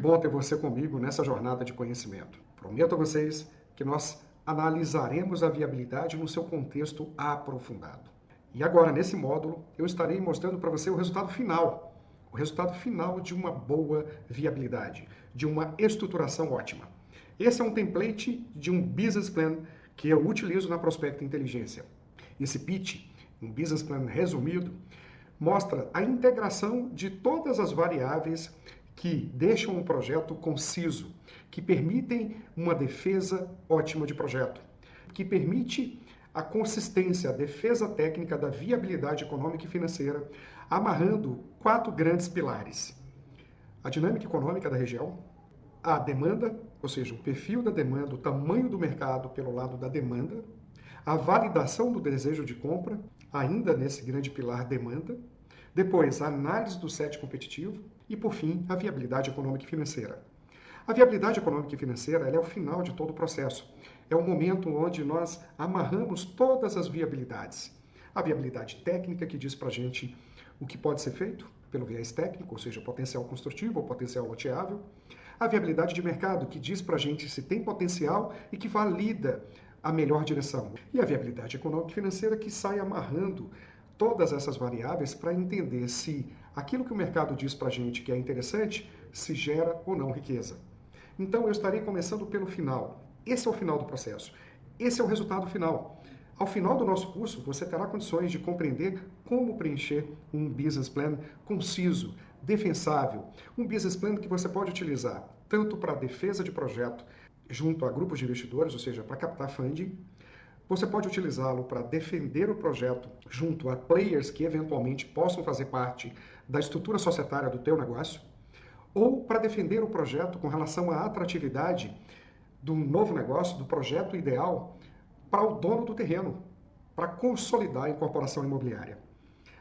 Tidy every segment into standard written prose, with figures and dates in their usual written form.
bom ter você comigo nessa jornada de conhecimento. Prometo a vocês que nós analisaremos a viabilidade no seu contexto aprofundado. E agora, nesse módulo, eu estarei mostrando para você o resultado final de uma boa viabilidade, de uma estruturação ótima. Esse é um template de um business plan que eu utilizo na Prospecta Inteligência. Esse pitch, um business plan resumido, mostra a integração de todas as variáveis que deixam um projeto conciso, que permitem uma defesa ótima de projeto, que permite a consistência, a defesa técnica da viabilidade econômica e financeira, amarrando 4 grandes pilares: a dinâmica econômica da região, a demanda, ou seja, o perfil da demanda, o tamanho do mercado pelo lado da demanda, a validação do desejo de compra, ainda nesse grande pilar demanda, depois a análise do set competitivo e, por fim, a viabilidade econômica e financeira. A viabilidade econômica e financeira ela é o final de todo o processo. É o momento onde nós amarramos todas as viabilidades. A viabilidade técnica, que diz para a gente o que pode ser feito pelo viés técnico, ou seja, potencial construtivo ou potencial loteável. A viabilidade de mercado, que diz para a gente se tem potencial e que valida a melhor direção. E a viabilidade econômica e financeira, que sai amarrando todas essas variáveis para entender se aquilo que o mercado diz para a gente que é interessante, se gera ou não riqueza. Então eu estarei começando pelo final. Esse é o final do processo. Esse é o resultado final. Ao final do nosso curso, você terá condições de compreender como preencher um business plan conciso, defensável. Um business plan que você pode utilizar tanto para defesa de projeto junto a grupos de investidores, ou seja, para captar funding. Você pode utilizá-lo para defender o projeto junto a players que eventualmente possam fazer parte da estrutura societária do teu negócio, ou para defender o projeto com relação à atratividade do novo negócio, do projeto ideal para o dono do terreno, para consolidar a incorporação imobiliária.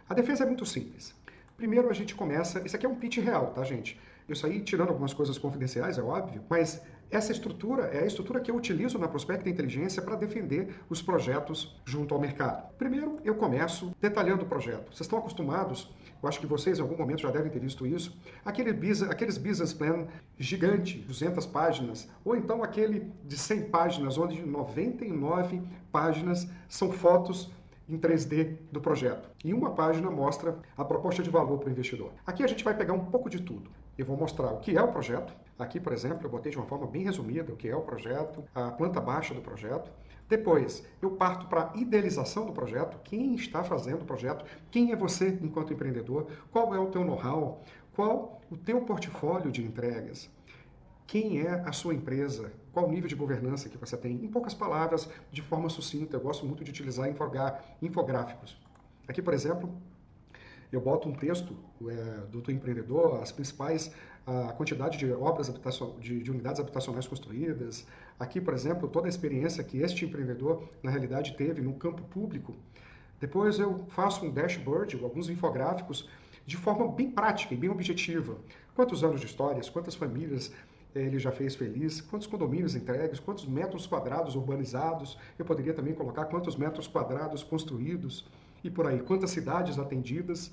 A defesa é muito simples. Primeiro a gente começa, isso aqui é um pitch real, tá, gente? Eu saí tirando algumas coisas confidenciais, é óbvio, mas essa estrutura é a estrutura que eu utilizo na Prospecta Inteligência para defender os projetos junto ao mercado. Primeiro, eu começo detalhando o projeto. Vocês estão acostumados, eu acho que vocês em algum momento já devem ter visto isso, aqueles business plan gigante, 200 páginas, ou então aquele de 100 páginas, onde 99 páginas são fotos em 3D do projeto. E uma página mostra a proposta de valor para o investidor. Aqui a gente vai pegar um pouco de tudo. Eu vou mostrar o que é o projeto. Aqui, por exemplo, eu botei de uma forma bem resumida o que é o projeto, a planta baixa do projeto. Depois, eu parto para a idealização do projeto, quem está fazendo o projeto, quem é você enquanto empreendedor, qual é o teu know-how, qual o teu portfólio de entregas, quem é a sua empresa, qual o nível de governança que você tem. Em poucas palavras, de forma sucinta, eu gosto muito de utilizar infográficos. Aqui, por exemplo, eu boto um texto do empreendedor, as principais, a quantidade de obras, de unidades habitacionais construídas. Aqui, por exemplo, toda a experiência que este empreendedor, na realidade, teve no campo público. Depois eu faço um dashboard, alguns infográficos, de forma bem prática e bem objetiva. Quantos anos de histórias, quantas famílias ele já fez feliz, quantos condomínios entregues, quantos metros quadrados urbanizados, eu poderia também colocar quantos metros quadrados construídos e por aí, quantas cidades atendidas.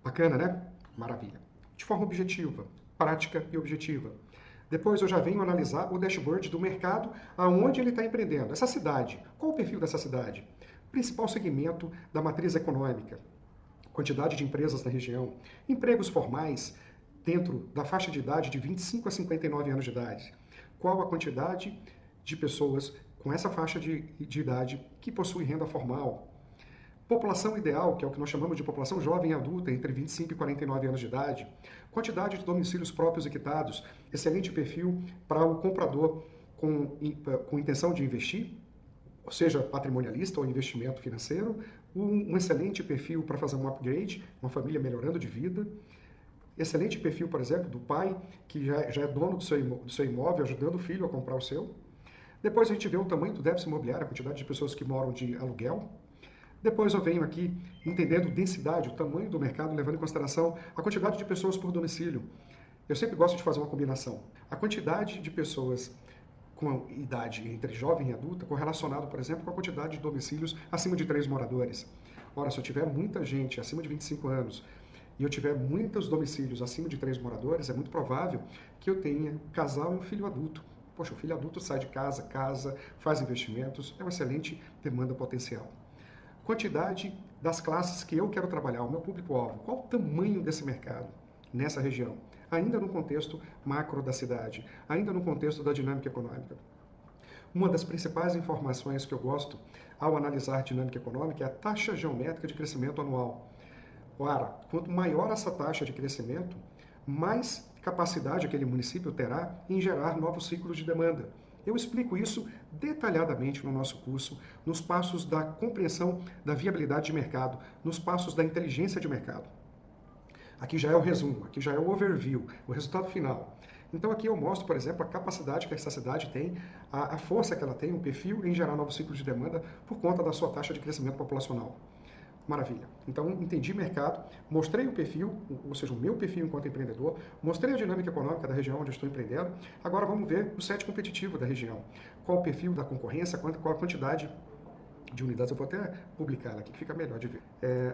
Bacana, né? Maravilha. De forma objetiva, prática e objetiva. Depois eu já venho analisar o dashboard do mercado, aonde ele está empreendendo. Essa cidade, qual o perfil dessa cidade? Principal segmento da matriz econômica, quantidade de empresas na região, empregos formais, dentro da faixa de idade de 25 a 59 anos de idade. Qual a quantidade de pessoas com essa faixa de idade que possuem renda formal? População ideal, que é o que nós chamamos de população jovem e adulta, entre 25 e 49 anos de idade. Quantidade de domicílios próprios e quitados. Excelente perfil para o comprador com intenção de investir, ou seja, patrimonialista ou investimento financeiro. Um excelente perfil para fazer um upgrade, uma família melhorando de vida. Excelente perfil, por exemplo, do pai, que já é dono do seu imóvel, ajudando o filho a comprar o seu. Depois a gente vê o tamanho do déficit imobiliário, a quantidade de pessoas que moram de aluguel. Depois eu venho aqui entendendo densidade, o tamanho do mercado, levando em consideração a quantidade de pessoas por domicílio. Eu sempre gosto de fazer uma combinação. A quantidade de pessoas com idade entre jovem e adulta correlacionado, por exemplo, com a quantidade de domicílios acima de 3 moradores. Ora, se eu tiver muita gente acima de 25 anos e eu tiver muitos domicílios acima de 3 moradores, é muito provável que eu tenha casal e um filho adulto. Poxa, o filho adulto sai de casa, faz investimentos, é uma excelente demanda potencial. Quantidade das classes que eu quero trabalhar, o meu público-alvo, qual o tamanho desse mercado nessa região? Ainda no contexto macro da cidade, ainda no contexto da dinâmica econômica. Uma das principais informações que eu gosto ao analisar dinâmica econômica é a taxa geométrica de crescimento anual. Ora, quanto maior essa taxa de crescimento, mais capacidade aquele município terá em gerar novos ciclos de demanda. Eu explico isso detalhadamente no nosso curso, nos passos da compreensão da viabilidade de mercado, nos passos da inteligência de mercado. Aqui já é o resumo, aqui já é o overview, o resultado final. Então aqui eu mostro, por exemplo, a capacidade que essa cidade tem, a força que ela tem, o perfil em gerar novos ciclos de demanda por conta da sua taxa de crescimento populacional. Maravilha. Então, entendi mercado, mostrei o perfil, ou seja, o meu perfil enquanto empreendedor, mostrei a dinâmica econômica da região onde eu estou empreendendo. Agora vamos ver o set competitivo da região. Qual o perfil da concorrência, qual a quantidade de unidades, eu vou até publicar ela aqui, que fica melhor de ver.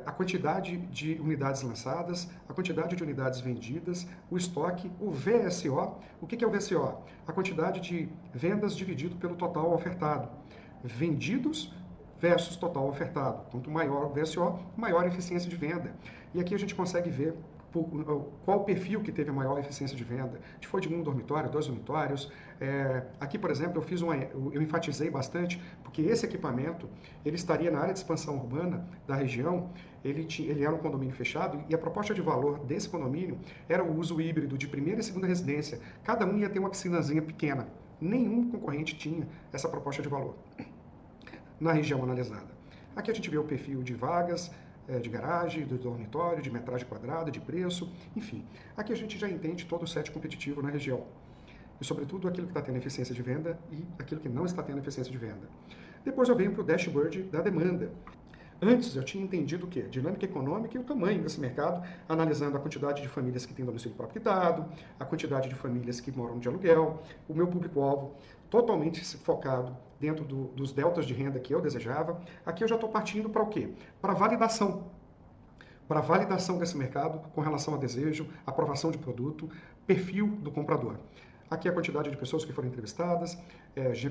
A quantidade de unidades lançadas, a quantidade de unidades vendidas, o estoque, o VSO. O que é o VSO? A quantidade de vendas dividido pelo total ofertado. Vendidos versus total ofertado. Quanto maior o VSO, maior a eficiência de venda. E aqui a gente consegue ver qual o perfil que teve a maior eficiência de venda. Se foi de um dormitório, 2 dormitórios. Aqui, por exemplo, eu enfatizei bastante, porque esse equipamento, ele estaria na área de expansão urbana da região, ele era um condomínio fechado, e a proposta de valor desse condomínio era o uso híbrido de primeira e segunda residência. Cada um ia ter uma piscinazinha pequena. Nenhum concorrente tinha essa proposta de valor na região analisada. Aqui a gente vê o perfil de vagas, de garagem, do dormitório, de metragem quadrada, de preço, enfim. Aqui a gente já entende todo o set competitivo na região. E, sobretudo, aquilo que está tendo eficiência de venda e aquilo que não está tendo eficiência de venda. Depois eu venho para o dashboard da demanda. Antes eu tinha entendido o quê? Dinâmica econômica e o tamanho desse mercado, analisando a quantidade de famílias que têm domicílio próprio quitado, a quantidade de famílias que moram de aluguel, o meu público-alvo totalmente focado dentro dos deltas de renda que eu desejava. Aqui eu já estou partindo para o quê? Para validação. Para validação desse mercado com relação a desejo, aprovação de produto, perfil do comprador. Aqui a quantidade de pessoas que foram entrevistadas,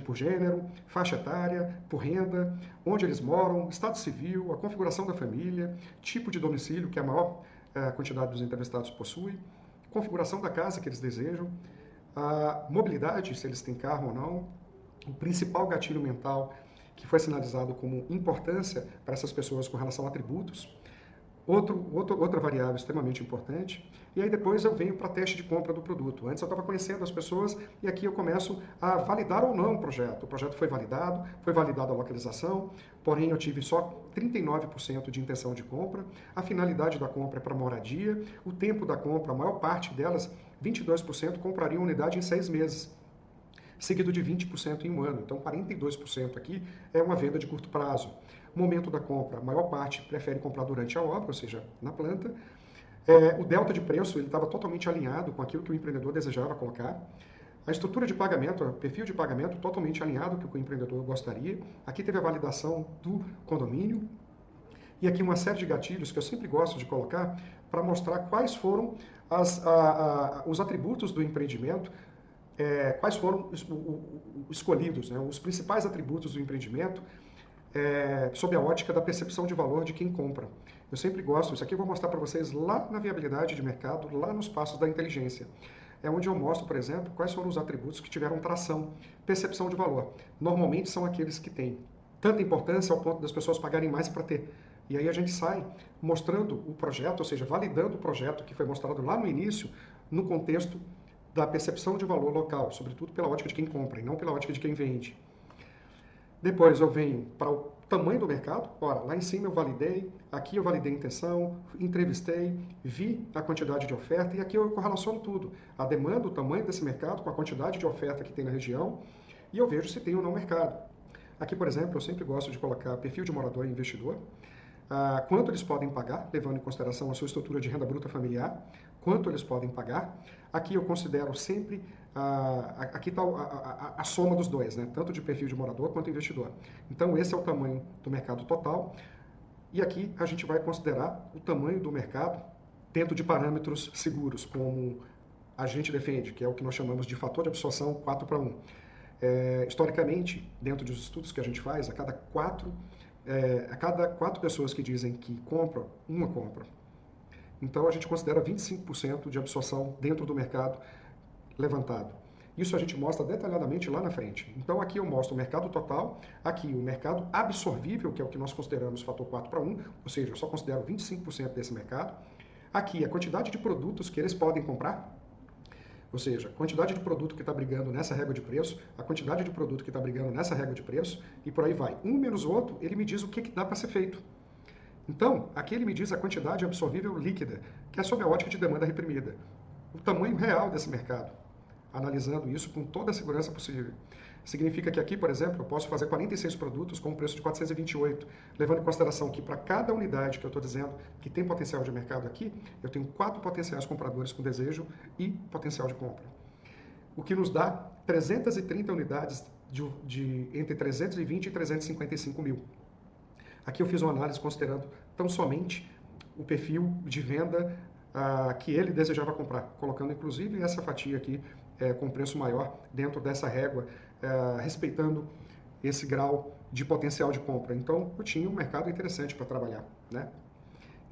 por gênero, faixa etária, por renda, onde eles moram, estado civil, a configuração da família, tipo de domicílio que a maior quantidade dos entrevistados possui, configuração da casa que eles desejam, a mobilidade, se eles têm carro ou não, o principal gatilho mental que foi sinalizado como importância para essas pessoas com relação a atributos, outra variável extremamente importante, e aí depois eu venho para teste de compra do produto. Antes eu estava conhecendo as pessoas e aqui eu começo a validar ou não o projeto. O projeto foi validada a localização, porém eu tive só 39% de intenção de compra, a finalidade da compra é para moradia, o tempo da compra, a maior parte delas, 22%, comprariam unidade em 6 meses. Seguido de 20% em um ano. Então, 42% aqui é uma venda de curto prazo. Momento da compra, a maior parte prefere comprar durante a obra, ou seja, na planta. O delta de preço ele estava totalmente alinhado com aquilo que o empreendedor desejava colocar. A estrutura de pagamento, o perfil de pagamento totalmente alinhado com o que o empreendedor gostaria. Aqui teve a validação do condomínio. E aqui uma série de gatilhos que eu sempre gosto de colocar para mostrar quais foram os atributos do empreendimento, quais foram escolhidos, né, os principais atributos do empreendimento, sob a ótica da percepção de valor de quem compra. Eu sempre gosto, isso aqui eu vou mostrar para vocês lá na viabilidade de mercado, lá nos passos da inteligência. É onde eu mostro, por exemplo, quais foram os atributos que tiveram tração, percepção de valor. Normalmente são aqueles que têm tanta importância ao ponto das pessoas pagarem mais para ter. E aí a gente sai mostrando o projeto, ou seja, validando o projeto que foi mostrado lá no início, no contexto da percepção de valor local, sobretudo pela ótica de quem compra e não pela ótica de quem vende. Depois eu venho para o tamanho do mercado. Ora, lá em cima eu validei, aqui eu validei a intenção, entrevistei, vi a quantidade de oferta e aqui eu correlaciono tudo. A demanda, o tamanho desse mercado com a quantidade de oferta que tem na região e eu vejo se tem ou não mercado. Aqui, por exemplo, eu sempre gosto de colocar perfil de morador e investidor, quanto eles podem pagar, levando em consideração a sua estrutura de renda bruta familiar, quanto eles podem pagar. Aqui eu considero sempre, aqui está a soma dos dois, né? Tanto de perfil de morador quanto investidor. Então esse é o tamanho do mercado total e aqui a gente vai considerar o tamanho do mercado dentro de parâmetros seguros, como a gente defende, que é o que nós chamamos de fator de absorção 4:1. Historicamente, dentro dos estudos que a gente faz, a cada quatro pessoas que dizem que compram, uma compra. Então a gente considera 25% de absorção dentro do mercado levantado. Isso a gente mostra detalhadamente lá na frente. Então aqui eu mostro o mercado total, aqui o mercado absorvível, que é o que nós consideramos fator 4:1, ou seja, eu só considero 25% desse mercado. Aqui a quantidade de produtos que eles podem comprar, ou seja, a quantidade de produto que está brigando nessa régua de preço, a quantidade de produto que está brigando nessa régua de preço, e por aí vai. Um menos o outro, ele me diz o que dá para ser feito. Então, aqui ele me diz a quantidade absorvível líquida, que é sob a ótica de demanda reprimida. O tamanho real desse mercado, analisando isso com toda a segurança possível. Significa que aqui, por exemplo, eu posso fazer 46 produtos com um preço de 428, levando em consideração que para cada unidade que eu estou dizendo que tem potencial de mercado aqui, eu tenho 4 potenciais compradores com desejo e potencial de compra. O que nos dá 330 unidades entre 320 e 355 mil. Aqui eu fiz uma análise considerando tão somente o perfil de venda que ele desejava comprar, colocando inclusive essa fatia aqui com preço maior dentro dessa régua, respeitando esse grau de potencial de compra. Então, eu tinha um mercado interessante para trabalhar, né?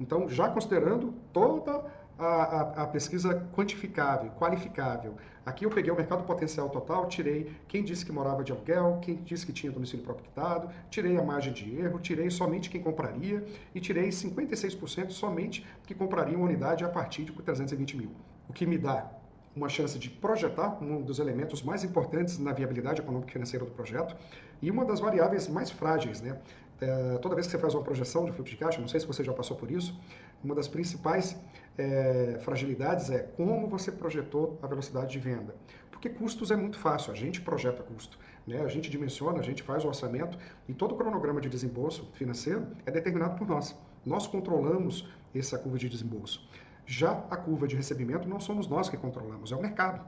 Então, já considerando toda a pesquisa quantificável, qualificável, aqui eu peguei o mercado potencial total, tirei quem disse que morava de aluguel, quem disse que tinha domicílio próprio quitado, tirei a margem de erro, tirei somente quem compraria e tirei 56% somente que compraria uma unidade a partir de 320 mil. O que me dá uma chance de projetar um dos elementos mais importantes na viabilidade econômica e financeira do projeto e uma das variáveis mais frágeis, né? Toda vez que você faz uma projeção de fluxo de caixa, não sei se você já passou por isso, uma das principais fragilidades é como você projetou a velocidade de venda. Porque custos é muito fácil, a gente projeta custo, né? A gente dimensiona, a gente faz o orçamento e todo o cronograma de desembolso financeiro é determinado por nós. Nós controlamos essa curva de desembolso. Já a curva de recebimento não somos nós que controlamos, é o mercado.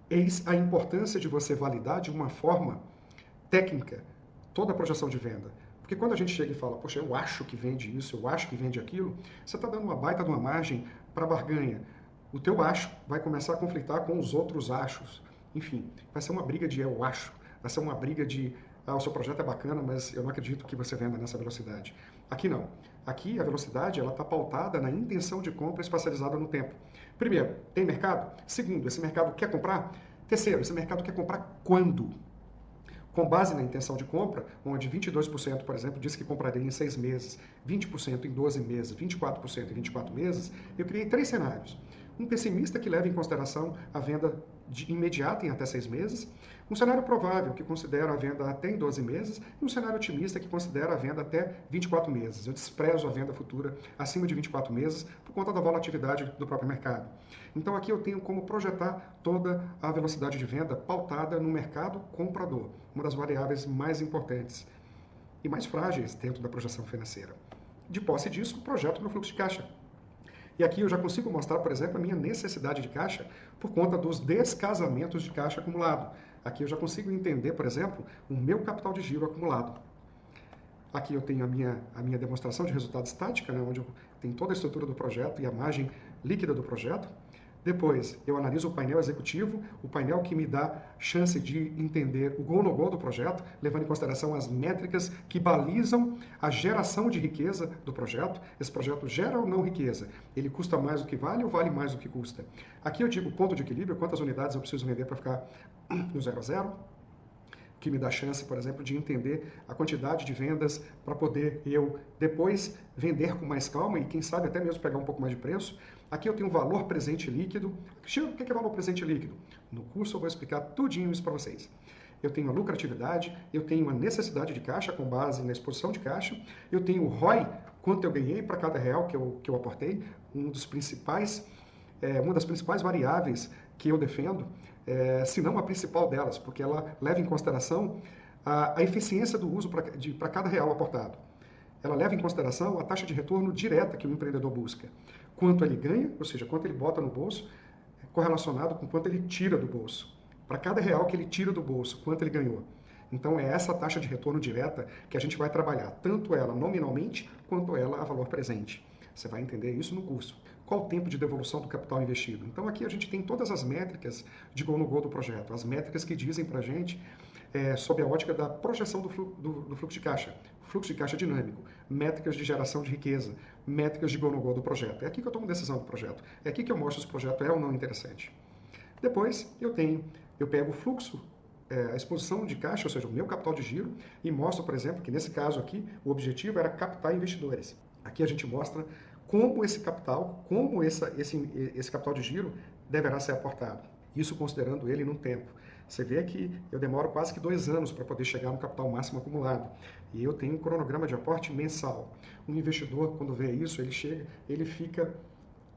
Eis a importância de você validar de uma forma técnica toda a projeção de venda. Porque quando a gente chega e fala, poxa, eu acho que vende isso, eu acho que vende aquilo, você está dando uma baita de uma margem para barganha. O teu acho vai começar a conflitar com os outros achos. Enfim, vai ser uma briga de eu acho, vai ser uma briga de o seu projeto é bacana, mas eu não acredito que você venda nessa velocidade. Aqui não. Aqui a velocidade ela está pautada na intenção de compra espacializada no tempo. Primeiro, tem mercado? Segundo, esse mercado quer comprar? Terceiro, esse mercado quer comprar quando? Com base na intenção de compra, onde 22%, por exemplo, disse que compraria em 6 meses, 20% em 12 meses, 24% em 24 meses, eu criei 3 cenários. Um pessimista que leva em consideração a venda imediata em até 6 meses, um cenário provável que considera a venda até em 12 meses e um cenário otimista que considera a venda até 24 meses. Eu desprezo a venda futura acima de 24 meses por conta da volatilidade do próprio mercado. Então aqui eu tenho como projetar toda a velocidade de venda pautada no mercado comprador, uma das variáveis mais importantes e mais frágeis dentro da projeção financeira. De posse disso, projeto meu fluxo de caixa. E aqui eu já consigo mostrar, por exemplo, a minha necessidade de caixa por conta dos descasamentos de caixa acumulado. Aqui eu já consigo entender, por exemplo, o meu capital de giro acumulado. Aqui eu tenho a minha demonstração de resultado estática, né, onde eu tenho toda a estrutura do projeto e a margem líquida do projeto. Depois, eu analiso o painel executivo, o painel que me dá chance de entender o go no go do projeto, levando em consideração as métricas que balizam a geração de riqueza do projeto. Esse projeto gera ou não riqueza? Ele custa mais do que vale ou vale mais do que custa? Aqui eu digo ponto de equilíbrio, quantas unidades eu preciso vender para ficar no 0 a 0, que me dá chance, por exemplo, de entender a quantidade de vendas para poder eu depois vender com mais calma e quem sabe até mesmo pegar um pouco mais de preço. Aqui eu tenho valor presente líquido. O que é valor presente líquido? No curso eu vou explicar tudinho isso para vocês. Eu tenho a lucratividade, eu tenho a necessidade de caixa com base na exposição de caixa, eu tenho o ROI, quanto eu ganhei para cada real que eu aportei, uma das principais variáveis que eu defendo, se não a principal delas, porque ela leva em consideração a eficiência do uso para cada real aportado. Ela leva em consideração a taxa de retorno direta que o empreendedor busca. Quanto ele ganha, ou seja, quanto ele bota no bolso, correlacionado com quanto ele tira do bolso. Para cada real que ele tira do bolso, quanto ele ganhou. Então é essa taxa de retorno direta que a gente vai trabalhar, tanto ela nominalmente, quanto ela a valor presente. Você vai entender isso no curso. Qual o tempo de devolução do capital investido? Então aqui a gente tem todas as métricas de go no go do projeto, as métricas que dizem para a gente sob a ótica da projeção do fluxo de caixa, fluxo de caixa dinâmico, métricas de geração de riqueza, métricas de go no go do projeto. É aqui que eu tomo decisão do projeto, é aqui que eu mostro se o projeto é ou não interessante. Depois eu pego o fluxo, a exposição de caixa, ou seja, o meu capital de giro, e mostro, por exemplo, que nesse caso aqui, o objetivo era captar investidores. Aqui a gente mostra como esse capital, como esse capital de giro deverá ser aportado. Isso considerando ele num tempo. Você vê que eu demoro quase que 2 anos para poder chegar no capital máximo acumulado. E eu tenho um cronograma de aporte mensal. Um investidor, quando vê isso, ele fica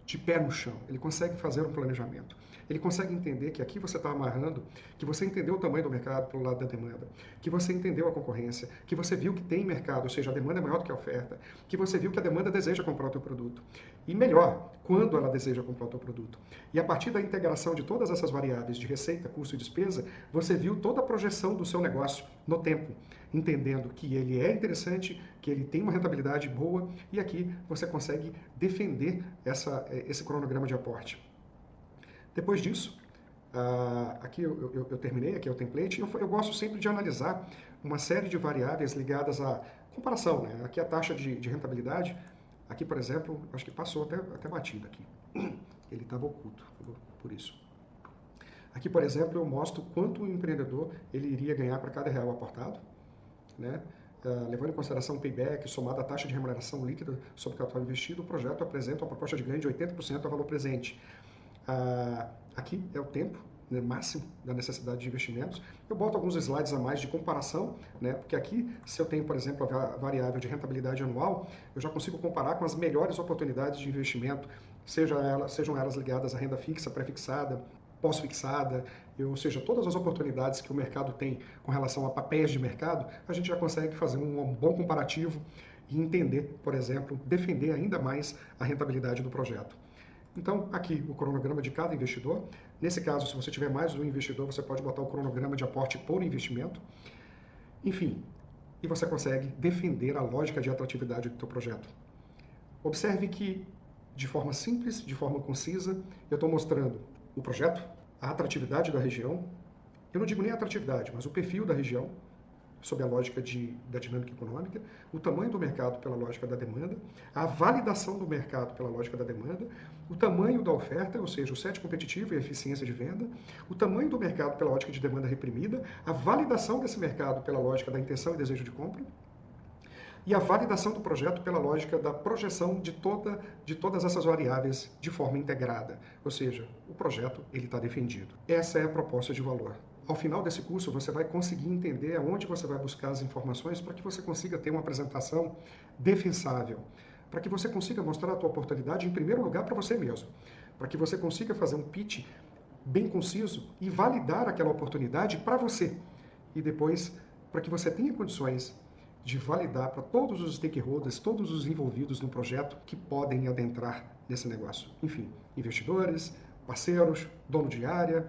de pé no chão. Ele consegue fazer um planejamento. Ele consegue entender que aqui você está amarrando, que você entendeu o tamanho do mercado pelo lado da demanda, que você entendeu a concorrência, que você viu que tem mercado, ou seja, a demanda é maior do que a oferta, que você viu que a demanda deseja comprar o teu produto. E melhor, quando ela deseja comprar o teu produto. E a partir da integração de todas essas variáveis de receita, custo e despesa, você viu toda a projeção do seu negócio no tempo, entendendo que ele é interessante, que ele tem uma rentabilidade boa, e aqui você consegue defender esse cronograma de aporte. Depois disso, aqui eu terminei, aqui é o template, eu gosto sempre de analisar uma série de variáveis ligadas à comparação, né? Aqui a taxa de rentabilidade, aqui por exemplo, acho que passou até batida aqui, ele estava oculto, por isso. Aqui, por exemplo, eu mostro quanto o empreendedor ele iria ganhar para cada real aportado, né? Levando em consideração o payback, somado à taxa de remuneração líquida sobre o capital investido, o projeto apresenta uma proposta de ganho de 80% ao valor presente. Aqui é o tempo, né, máximo da necessidade de investimentos. Eu boto alguns slides a mais de comparação, né, porque aqui, se eu tenho, por exemplo, a variável de rentabilidade anual, eu já consigo comparar com as melhores oportunidades de investimento, sejam elas ligadas à renda fixa, pré-fixada, pós-fixada, ou seja, todas as oportunidades que o mercado tem com relação a papéis de mercado, a gente já consegue fazer um bom comparativo e entender, por exemplo, defender ainda mais a rentabilidade do projeto. Então, aqui o cronograma de cada investidor. Nesse caso, se você tiver mais de um investidor, você pode botar o cronograma de aporte por investimento. Enfim, e você consegue defender a lógica de atratividade do teu projeto. Observe que, de forma simples, de forma concisa, eu estou mostrando o projeto, a atratividade da região. Eu não digo nem a atratividade, mas o perfil da região, sob a lógica da dinâmica econômica, o tamanho do mercado pela lógica da demanda, a validação do mercado pela lógica da demanda, o tamanho da oferta, ou seja, o set competitivo e a eficiência de venda, o tamanho do mercado pela lógica de demanda reprimida, a validação desse mercado pela lógica da intenção e desejo de compra, e a validação do projeto pela lógica da projeção de todas essas variáveis de forma integrada. Ou seja, o projeto ele está defendido. Essa é a proposta de valor. Ao final desse curso, você vai conseguir entender aonde você vai buscar as informações para que você consiga ter uma apresentação defensável, para que você consiga mostrar a tua oportunidade, em primeiro lugar, para você mesmo, para que você consiga fazer um pitch bem conciso e validar aquela oportunidade para você, e depois, para que você tenha condições de validar para todos os stakeholders, todos os envolvidos no projeto que podem adentrar nesse negócio. Enfim, investidores, parceiros, dono de área,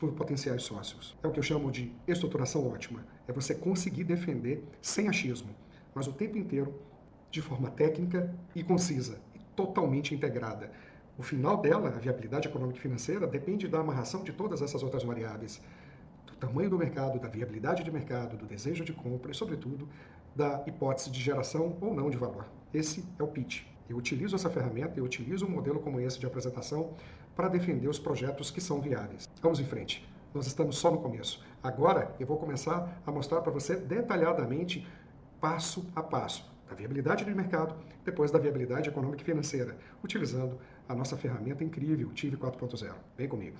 por potenciais sócios. É o que eu chamo de estruturação ótima. É você conseguir defender sem achismo, mas o tempo inteiro de forma técnica e concisa, e totalmente integrada. O final dela, a viabilidade econômica e financeira, depende da amarração de todas essas outras variáveis. Do tamanho do mercado, da viabilidade de mercado, do desejo de compra e, sobretudo, da hipótese de geração ou não de valor. Esse é o pitch. Eu utilizo essa ferramenta, eu utilizo um modelo como esse de apresentação para defender os projetos que são viáveis. Vamos em frente. Nós estamos só no começo. Agora eu vou começar a mostrar para você detalhadamente, passo a passo, da viabilidade do mercado, depois da viabilidade econômica e financeira, utilizando a nossa ferramenta incrível, TIV 4.0. Vem comigo.